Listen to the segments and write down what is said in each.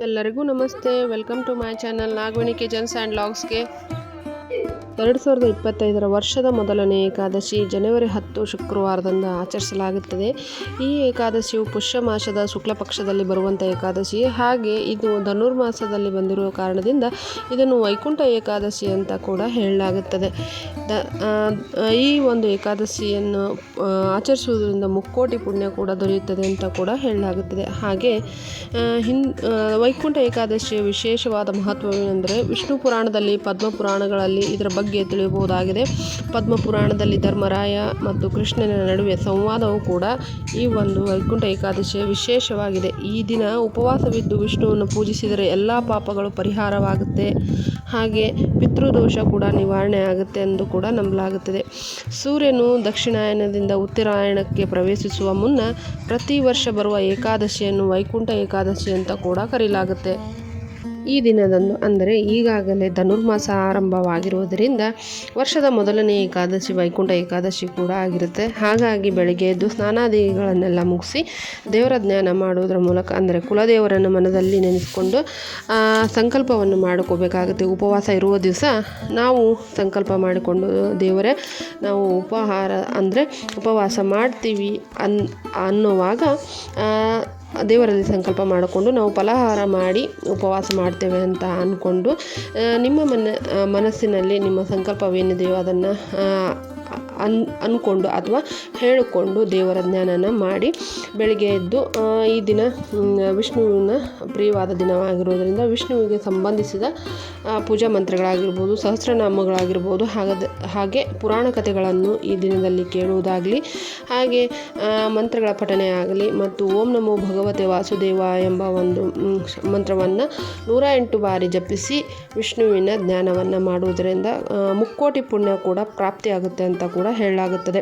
ಎಲ್ಲರಿಗೂ ನಮಸ್ತೆ. Welcome to my channel Nagaveni kitchens and ಲಾಗ್ಸ್ಗೆ. 2025 ವರ್ಷದ ಮೊದಲನೇ ಏಕಾದಶಿ ಜನವರಿ 10 ಶುಕ್ರವಾರದಂದು ಆಚರಿಸಲಾಗುತ್ತದೆ. ಈ ಏಕಾದಶಿಯು ಪುಷ್ಯ ಮಾಸದ ಶುಕ್ಲ ಪಕ್ಷದಲ್ಲಿ ಬರುವಂಥ ಏಕಾದಶಿ. ಹಾಗೆ ಇದು ಧನುರ್ಮಾಸದಲ್ಲಿ ಬಂದಿರುವ ಕಾರಣದಿಂದ ಇದನ್ನು ವೈಕುಂಠ ಏಕಾದಶಿ ಅಂತ ಕೂಡ ಹೇಳಲಾಗುತ್ತದೆ. ಈ ಒಂದು ಏಕಾದಶಿಯನ್ನು ಆಚರಿಸುವುದರಿಂದ ಮುಕ್ಕೋಟಿ ಪುಣ್ಯ ಕೂಡ ದೊರೆಯುತ್ತದೆ ಅಂತ ಕೂಡ ಹೇಳಲಾಗುತ್ತದೆ. ಹಾಗೆ ವೈಕುಂಠ ಏಕಾದಶಿಯ ವಿಶೇಷವಾದ ಮಹತ್ವವೇನೆಂದರೆ ವಿಷ್ಣು ಪುರಾಣದಲ್ಲಿ ಪದ್ಮ ಪುರಾಣಗಳಲ್ಲಿ ಇದರ ಬಗ್ಗೆ ತಿಳಿಯಬಹುದಾಗಿದೆ. ಪದ್ಮ ಪುರಾಣದಲ್ಲಿ ಧರ್ಮರಾಯ ಮತ್ತು ಕೃಷ್ಣನ ನಡುವೆ ಸಂವಾದವು ಕೂಡ ಈ ಒಂದು ವೈಕುಂಠ ಏಕಾದಶಿಯ ವಿಶೇಷವಾಗಿದೆ. ಈ ದಿನ ಉಪವಾಸವಿದ್ದು ವಿಷ್ಣುವನ್ನು ಪೂಜಿಸಿದರೆ ಎಲ್ಲ ಪಾಪಗಳು ಪರಿಹಾರವಾಗುತ್ತೆ. ಹಾಗೆ ಪಿತೃದೋಷ ಕೂಡ ನಿವಾರಣೆ ಆಗುತ್ತೆ ಎಂದು ಕೂಡ ನಂಬಲಾಗುತ್ತದೆ. ಸೂರ್ಯನು ದಕ್ಷಿಣಾಯನದಿಂದ ಉತ್ತರಾಯಣಕ್ಕೆ ಪ್ರವೇಶಿಸುವ ಮುನ್ನ ಪ್ರತಿ ವರ್ಷ ಬರುವ ಏಕಾದಶಿಯನ್ನು ವೈಕುಂಠ ಏಕಾದಶಿ ಅಂತ ಕೂಡ ಕರೆಯಲಾಗುತ್ತೆ. ಈ ದಿನದಂದು ಅಂದರೆ ಈಗಾಗಲೇ ಧನುರ್ಮಾಸ ಆರಂಭವಾಗಿರುವುದರಿಂದ ವರ್ಷದ ಮೊದಲನೇ ಏಕಾದಶಿ ವೈಕುಂಠ ಏಕಾದಶಿ ಕೂಡ ಆಗಿರುತ್ತೆ. ಹಾಗಾಗಿ ಬೆಳಗ್ಗೆ ಎದ್ದು ಸ್ನಾನಾದಿಗಳನ್ನೆಲ್ಲ ಮುಗಿಸಿ ದೇವರ ಜ್ಞಾನ ಮಾಡುವುದರ ಮೂಲಕ ಅಂದರೆ ಕುಲದೇವರನ್ನು ಮನದಲ್ಲಿ ನೆನೆಸ್ಕೊಂಡು ಸಂಕಲ್ಪವನ್ನು ಮಾಡಿಕೋಬೇಕಾಗುತ್ತೆ. ಉಪವಾಸ ಇರುವ ದಿವಸ ನಾವು ಸಂಕಲ್ಪ ಮಾಡಿಕೊಂಡು ದೇವರೇ ನಾವು ಉಪವಾಸ ಮಾಡ್ತೀವಿ ಅನ್ನುವಾಗ ದೇವರಲ್ಲಿ ಸಂಕಲ್ಪ ಮಾಡಿಕೊಂಡು ನಾವು ಫಲಾಹಾರ ಮಾಡಿ ಉಪವಾಸ ಮಾಡ್ತೇವೆ ಅಂತ ಅಂದ್ಕೊಂಡು ನಿಮ್ಮ ಮನಸ್ಸಿನಲ್ಲಿ ನಿಮ್ಮ ಸಂಕಲ್ಪವೇನಿದೆಯೋ ಅದನ್ನು ಅಂದ್ಕೊಂಡು ಅಥವಾ ಹೇಳಿಕೊಂಡು ದೇವರ ಜ್ಞಾನನ ಮಾಡಿ ಬೆಳಿಗ್ಗೆ ಎದ್ದು ಈ ದಿನ ವಿಷ್ಣುವಿನ ಪ್ರಿಯವಾದ ದಿನವಾಗಿರೋದರಿಂದ ವಿಷ್ಣುವಿಗೆ ಸಂಬಂಧಿಸಿದ ಪೂಜಾ ಮಂತ್ರಗಳಾಗಿರ್ಬೋದು, ಸಹಸ್ರನಾಮಗಳಾಗಿರ್ಬೋದು, ಹಾಗೆ ಪುರಾಣ ಕಥೆಗಳನ್ನು ಈ ದಿನದಲ್ಲಿ ಕೇಳುವುದಾಗಲಿ, ಹಾಗೆ ಮಂತ್ರಗಳ ಪಠನೆ ಆಗಲಿ ಮತ್ತು ಓಂ ನಮೋ ಭಗವತೆ ವಾಸುದೇವ ಎಂಬ ಒಂದು ಮಂತ್ರವನ್ನು 108 ಬಾರಿ ಜಪಿಸಿ ವಿಷ್ಣುವಿನ ಜ್ಞಾನವನ್ನು ಮಾಡುವುದರಿಂದ ಮುಕ್ಕೋಟಿ ಪುಣ್ಯ ಕೂಡ ಪ್ರಾಪ್ತಿಯಾಗುತ್ತೆ ಅಂತ ಕೂಡ ಹೇಳಲಾಗುತ್ತದೆ.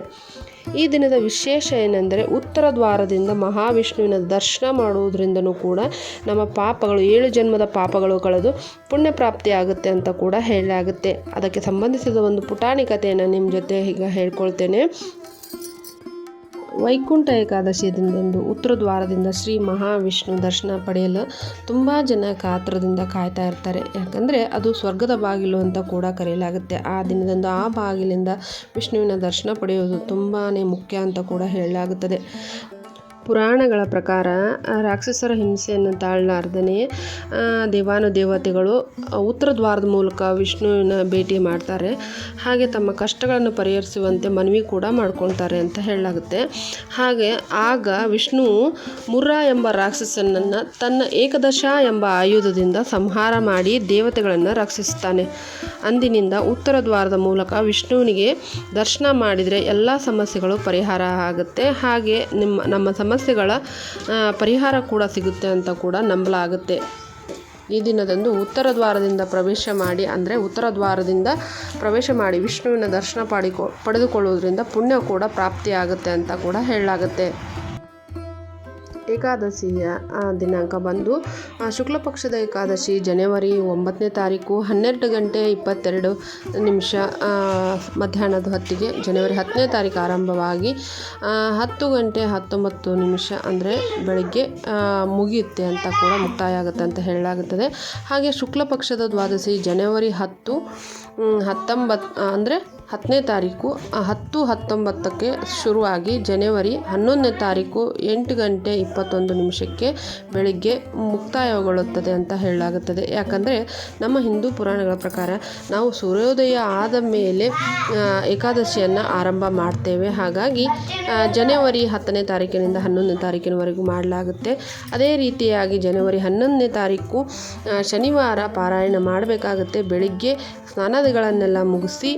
ಈ ದಿನದ ವಿಶೇಷ ಏನೆಂದರೆ ಉತ್ತರ ದ್ವಾರದಿಂದ ಮಹಾವಿಷ್ಣುವಿನ ದರ್ಶನ ಮಾಡುವುದರಿಂದನೂ ಕೂಡ ನಮ್ಮ ಪಾಪಗಳು 7 ಜನ್ಮದ ಪಾಪಗಳು ಕಳೆದು ಪುಣ್ಯ ಪ್ರಾಪ್ತಿಯಾಗುತ್ತೆ ಅಂತ ಕೂಡ ಹೇಳಲಾಗುತ್ತೆ. ಅದಕ್ಕೆ ಸಂಬಂಧಿಸಿದ ಒಂದು ಪುಟಾಣಿ ಕಥೆಯನ್ನು ನಿಮ್ಮ ಜೊತೆ ಈಗ ಹೇಳ್ಕೊಳ್ತೇನೆ. ವೈಕುಂಠ ಏಕಾದಶಿಯ ದಿನದಂದು ಉತ್ತರ ದ್ವಾರದಿಂದ ಶ್ರೀ ಮಹಾವಿಷ್ಣು ದರ್ಶನ ಪಡೆಯಲು ತುಂಬ ಜನ ಕಾತರದಿಂದ ಕಾಯ್ತಾ ಇರ್ತಾರೆ. ಯಾಕಂದರೆ ಅದು ಸ್ವರ್ಗದ ಬಾಗಿಲು ಅಂತ ಕೂಡ ಕರೆಯಲಾಗುತ್ತೆ. ಆ ದಿನದಂದು ಆ ಬಾಗಿಲಿಂದ ವಿಷ್ಣುವಿನ ದರ್ಶನ ಪಡೆಯುವುದು ತುಂಬಾ ಮುಖ್ಯ ಅಂತ ಕೂಡ ಹೇಳಲಾಗುತ್ತದೆ. ಪುರಾಣಗಳ ಪ್ರಕಾರ ರಾಕ್ಷಸರ ಹಿಂಸೆಯನ್ನು ತಾಳಲಾರ್ದನೇ ದೇವಾನುದೇವತೆಗಳು ಉತ್ತರ ದ್ವಾರದ ಮೂಲಕ ವಿಷ್ಣುವಿನ ಭೇಟಿ ಮಾಡ್ತಾರೆ. ಹಾಗೆ ತಮ್ಮ ಕಷ್ಟಗಳನ್ನು ಪರಿಹರಿಸುವಂತೆ ಮನವಿ ಕೂಡ ಮಾಡ್ಕೊಳ್ತಾರೆ ಅಂತ ಹೇಳಲಾಗುತ್ತೆ. ಹಾಗೆ ಆಗ ವಿಷ್ಣು ಮುರ್ರಾ ಎಂಬ ರಾಕ್ಷಸನನ್ನು ತನ್ನ ಏಕದಶ ಎಂಬ ಆಯುಧದಿಂದ ಸಂಹಾರ ಮಾಡಿ ದೇವತೆಗಳನ್ನು ರಕ್ಷಿಸ್ತಾನೆ. ಅಂದಿನಿಂದ ಉತ್ತರ ದ್ವಾರದ ಮೂಲಕ ವಿಷ್ಣುವಿನಿಗೆ ದರ್ಶನ ಮಾಡಿದರೆ ಎಲ್ಲ ಸಮಸ್ಯೆಗಳು ಪರಿಹಾರ ಆಗುತ್ತೆ. ಹಾಗೆ ನಮ್ಮ ಸಮಸ್ಯೆಗಳ ಪರಿಹಾರ ಕೂಡ ಸಿಗುತ್ತೆ ಅಂತ ಕೂಡ ನಂಬಲಾಗುತ್ತೆ. ಈ ದಿನದಂದು ಉತ್ತರ ದ್ವಾರದಿಂದ ಪ್ರವೇಶ ಮಾಡಿ ವಿಷ್ಣುವಿನ ದರ್ಶನ ಪಡೆದುಕೊಳ್ಳುವುದರಿಂದ ಪುಣ್ಯ ಕೂಡ ಪ್ರಾಪ್ತಿಯಾಗುತ್ತೆ ಅಂತ ಕೂಡ ಹೇಳಲಾಗುತ್ತೆ. ಏಕಾದಶಿಯ ದಿನಾಂಕ ಬಂದು ಶುಕ್ಲ ಪಕ್ಷದ ಏಕಾದಶಿ ಜನವರಿ 9ನೇ ತಾರೀಕು 12 ಗಂಟೆ 22 ನಿಮಿಷ ಮಧ್ಯಾಹ್ನದ ಹೊತ್ತಿಗೆ ಜನವರಿ 10ನೇ ತಾರೀಕು ಆರಂಭವಾಗಿ 10 ಗಂಟೆ 19 ನಿಮಿಷ ಅಂದರೆ ಬೆಳಗ್ಗೆ ಮುಗಿಯುತ್ತೆ ಅಂತ ಕೂಡ ಮುಕ್ತಾಯ ಆಗುತ್ತೆ ಅಂತ ಹೇಳಲಾಗುತ್ತದೆ. ಹಾಗೆ ಶುಕ್ಲ ಪಕ್ಷದ ದ್ವಾದಶಿ ಜನವರಿ 19 ಅಂದರೆ 10ನೇ ತಾರೀಕು 10-19ಕ್ಕೆ ಶುರುವಾಗಿ ಜನವರಿ 11ನೇ ತಾರೀಕು 8 ಗಂಟೆ 21 ನಿಮಿಷಕ್ಕೆ ಬೆಳಿಗ್ಗೆ ಮುಕ್ತಾಯಗೊಳ್ಳುತ್ತದೆ ಅಂತ ಹೇಳಲಾಗುತ್ತದೆ. ಯಾಕಂದರೆ ನಮ್ಮ ಹಿಂದೂ ಪುರಾಣಗಳ ಪ್ರಕಾರ ನಾವು ಸೂರ್ಯೋದಯ ಆದ ಮೇಲೆ ಏಕಾದಶಿಯನ್ನು ಆರಂಭ ಮಾಡ್ತೇವೆ. ಹಾಗಾಗಿ ಜನವರಿ 10ನೇ ತಾರೀಕಿನಿಂದ 11ನೇ ತಾರೀಕಿನವರೆಗೂ ಮಾಡಲಾಗುತ್ತೆ. ಅದೇ ರೀತಿಯಾಗಿ ಜನವರಿ 11ನೇ ತಾರೀಕು ಶನಿವಾರ ಪಾರಾಯಣ ಮಾಡಬೇಕಾಗುತ್ತೆ. ಬೆಳಿಗ್ಗೆ ಸ್ನಾನಾದಿಗಳನ್ನೆಲ್ಲ ಮುಗಿಸಿ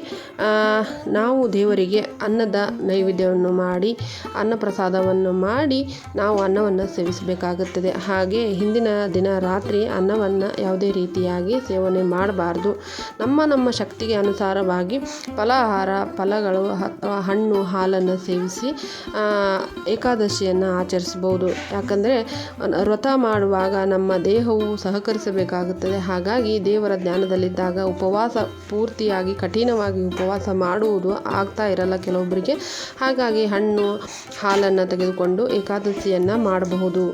ನಾವು ದೇವರಿಗೆ ಅನ್ನದ ನೈವೇದ್ಯವನ್ನು ಮಾಡಿ ಅನ್ನಪ್ರಸಾದವನ್ನು ಮಾಡಿ ನಾವು ಅನ್ನವನ್ನು ಸೇವಿಸಬೇಕಾಗುತ್ತದೆ. ಹಾಗೆ ಹಿಂದಿನ ದಿನ ರಾತ್ರಿ ಅನ್ನವನ್ನು ಯಾವುದೇ ರೀತಿಯಾಗಿ ಸೇವನೆ ಮಾಡಬಾರ್ದು. ನಮ್ಮ ಶಕ್ತಿಗೆ ಅನುಸಾರವಾಗಿ ಫಲಗಳು ಅಥವಾ ಹಣ್ಣು ಹಾಲನ್ನು ಸೇವಿಸಿ ಏಕಾದಶಿಯನ್ನು ಆಚರಿಸಬಹುದು. ಯಾಕಂದರೆ ವ್ರತ ಮಾಡುವಾಗ ನಮ್ಮ ದೇಹವು ಸಹಕರಿಸಬೇಕಾಗುತ್ತದೆ. ಹಾಗಾಗಿ ದೇವರ ಜ್ಞಾನದಲ್ಲಿದ್ದಾಗ ಉಪವಾಸ ಪೂರ್ತಿಯಾಗಿ ಕಠಿಣವಾಗಿ ಉಪವಾಸ ಮಾಡುವುದು ಆಗ್ತಾ ಇರಲ್ಲ ಕೆಲವೊಬ್ಬರಿಗೆ. ಹಾಗಾಗಿ ಹಣ್ಣು ಹಾಲನ್ನು ತೆಗೆದುಕೊಂಡು ಏಕಾದಶಿಯನ್ನು ಮಾಡಬಹುದು.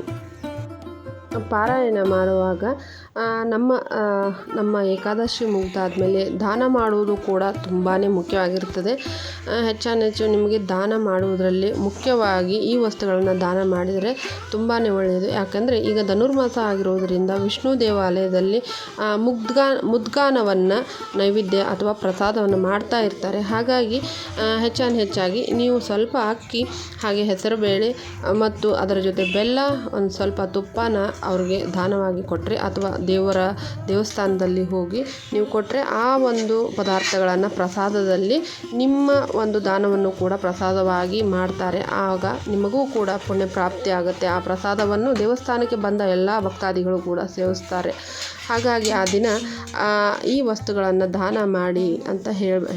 ಪಾರಾಯಣ ಮಾಡುವಾಗ ನಮ್ಮ ಏಕಾದಶಿ ಮುಗಿದಾದ್ಮೇಲೆ ದಾನ ಮಾಡುವುದು ಕೂಡ ತುಂಬಾ ಮುಖ್ಯವಾಗಿರ್ತದೆ. ಹೆಚ್ಚಾನೆಚ್ಚು ನಿಮಗೆ ದಾನ ಮಾಡುವುದರಲ್ಲಿ ಮುಖ್ಯವಾಗಿ ಈ ವಸ್ತುಗಳನ್ನು ದಾನ ಮಾಡಿದರೆ ತುಂಬಾ ಒಳ್ಳೆಯದು. ಯಾಕಂದರೆ ಈಗ ಧನುರ್ಮಾಸ ಆಗಿರೋದರಿಂದ ವಿಷ್ಣು ದೇವಾಲಯದಲ್ಲಿ ಮುದ್ಗಾನವನ್ನು ನೈವೇದ್ಯ ಅಥವಾ ಪ್ರಸಾದವನ್ನು ಮಾಡ್ತಾ ಇರ್ತಾರೆ. ಹಾಗಾಗಿ ಹೆಚ್ಚಾಗಿ ನೀವು ಸ್ವಲ್ಪ ಅಕ್ಕಿ ಹಾಗೆ ಹೆಸರುಬೇಳೆ ಮತ್ತು ಅದರ ಜೊತೆ ಬೆಲ್ಲ, ಒಂದು ಸ್ವಲ್ಪ ತುಪ್ಪನ ಅವ್ರಿಗೆ ದಾನವಾಗಿ ಕೊಟ್ಟರೆ ಅಥವಾ ದೇವಸ್ಥಾನದಲ್ಲಿ ಹೋಗಿ ನೀವು ಕೊಟ್ಟರೆ ಆ ಒಂದು ಪದಾರ್ಥಗಳನ್ನು ಪ್ರಸಾದದಲ್ಲಿ ನಿಮ್ಮ ಒಂದು ದಾನವನ್ನು ಕೂಡ ಪ್ರಸಾದವಾಗಿ ಮಾಡ್ತಾರೆ. ಆಗ ನಿಮಗೂ ಕೂಡ ಪುಣ್ಯ ಪ್ರಾಪ್ತಿ ಆಗುತ್ತೆ. ಆ ಪ್ರಸಾದವನ್ನು ದೇವಸ್ಥಾನಕ್ಕೆ ಬಂದ ಎಲ್ಲ ಭಕ್ತಾದಿಗಳು ಕೂಡ ಸೇವಿಸ್ತಾರೆ. ಹಾಗಾಗಿ ಆ ದಿನ ಈ ವಸ್ತುಗಳನ್ನು ದಾನ ಮಾಡಿ ಅಂತ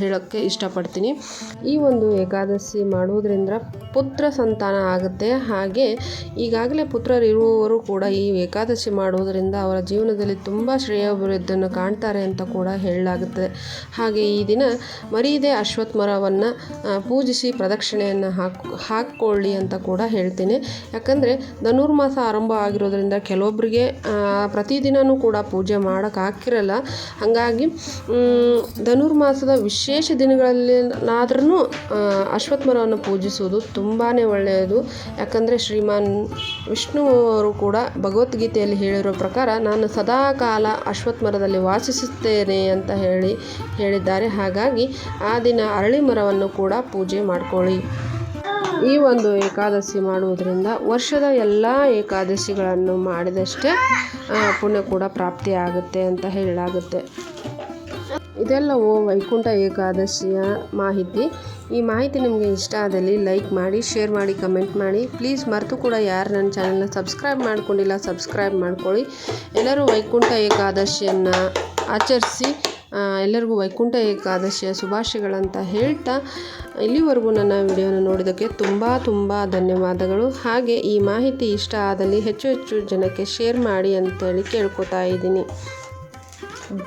ಹೇಳೋಕ್ಕೆ ಇಷ್ಟಪಡ್ತೀನಿ. ಈ ಒಂದು ಏಕಾದಶಿ ಮಾಡುವುದರಿಂದ ಪುತ್ರ ಸಂತಾನ ಆಗುತ್ತೆ. ಹಾಗೆ ಈಗಾಗಲೇ ಪುತ್ರರಿರುವವರು ಕೂಡ ಈ ಏಕಾದಶಿ ಮಾಡುವುದರಿಂದ ಅವರ ಜೀವನದಲ್ಲಿ ತುಂಬ ಶ್ರೇಯಾಭಿವೃದ್ಧಿಯನ್ನು ಕಾಣ್ತಾರೆ ಅಂತ ಕೂಡ ಹೇಳಲಾಗುತ್ತದೆ. ಹಾಗೆ ಈ ದಿನ ಮರೀದೆ ಅಶ್ವತ್ಥ ಮರವನ್ನು ಪೂಜಿಸಿ ಪ್ರದಕ್ಷಿಣೆಯನ್ನು ಹಾಕ್ಕೊಳ್ಳಿ ಅಂತ ಕೂಡ ಹೇಳ್ತೀನಿ. ಯಾಕಂದರೆ ಧನುರ್ಮಾಸ ಆರಂಭ ಆಗಿರೋದ್ರಿಂದ ಕೆಲವೊಬ್ಬರಿಗೆ ಪ್ರತಿದಿನವೂ ಕೂಡ ಪೂಜೆ ಮಾಡೋಕ್ಕಾಗಿರಲ್ಲ. ಹಾಗಾಗಿ ಧನುರ್ಮಾಸದ ವಿಶೇಷ ದಿನಗಳಲ್ಲಾದ್ರೂ ಅಶ್ವತ್ಥ ಮರವನ್ನು ಪೂಜಿಸುವುದು ತುಂಬಾ ಒಳ್ಳೆಯದು. ಯಾಕಂದರೆ ಶ್ರೀಮಾನ್ ವಿಷ್ಣುವರು ಕೂಡ ಭಗವದ್ಗೀತೆಯಲ್ಲಿ ಹೇಳಿರೋ ಪ್ರಕಾರ ನಾನು ಸದಾಕಾಲ ಅಶ್ವತ್ಥ ಮರದಲ್ಲಿ ವಾಸಿಸುತ್ತೇನೆ ಅಂತ ಹೇಳಿದ್ದಾರೆ. ಹಾಗಾಗಿ ಆ ದಿನ ಅರಳಿ ಮರವನ್ನು ಕೂಡ ಪೂಜೆ ಮಾಡ್ಕೊಳ್ಳಿ. ಈ ಒಂದು ಏಕಾದಶಿ ಮಾಡುವುದರಿಂದ ವರ್ಷದ ಎಲ್ಲ ಏಕಾದಶಿಗಳನ್ನು ಮಾಡಿದಷ್ಟೇ ಪುಣ್ಯ ಕೂಡ ಪ್ರಾಪ್ತಿಯಾಗುತ್ತೆ ಅಂತ ಹೇಳಲಾಗುತ್ತೆ. ಇದೆಲ್ಲವೂ ವೈಕುಂಠ ಏಕಾದಶಿಯ ಮಾಹಿತಿ. ಈ ಮಾಹಿತಿ ನಿಮಗೆ ಇಷ್ಟ ಆದಲ್ಲಿ ಲೈಕ್ ಮಾಡಿ, ಶೇರ್ ಮಾಡಿ, ಕಮೆಂಟ್ ಮಾಡಿ. ಪ್ಲೀಸ್ ಮರೆತು ಕೂಡ ಯಾರು ನನ್ನ ಚಾನಲ್ನ ಸಬ್ಸ್ಕ್ರೈಬ್ ಮಾಡ್ಕೊಂಡಿಲ್ಲ ಸಬ್ಸ್ಕ್ರೈಬ್ ಮಾಡ್ಕೊಳ್ಳಿ. ಎಲ್ಲರೂ ವೈಕುಂಠ ಏಕಾದಶಿಯನ್ನು ಆಚರಿಸಿ ಎಲ್ಲರಿಗೂ ವೈಕುಂಠ ಏಕಾದಶಿಯ ಶುಭಾಶಯಗಳಂತ ಹೇಳ್ತಾ ಇಲ್ಲಿವರೆಗೂ ನನ್ನ ವಿಡಿಯೋನ ನೋಡಿದ್ದಕ್ಕೆ ತುಂಬ ಧನ್ಯವಾದಗಳು. ಹಾಗೆ ಈ ಮಾಹಿತಿ ಇಷ್ಟ ಆದಲ್ಲಿ ಹೆಚ್ಚು ಜನಕ್ಕೆ ಶೇರ್ ಮಾಡಿ ಅಂತೇಳಿ ಕೇಳ್ಕೊತಾ ಇದ್ದೀನಿ.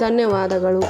ಧನ್ಯವಾದಗಳು.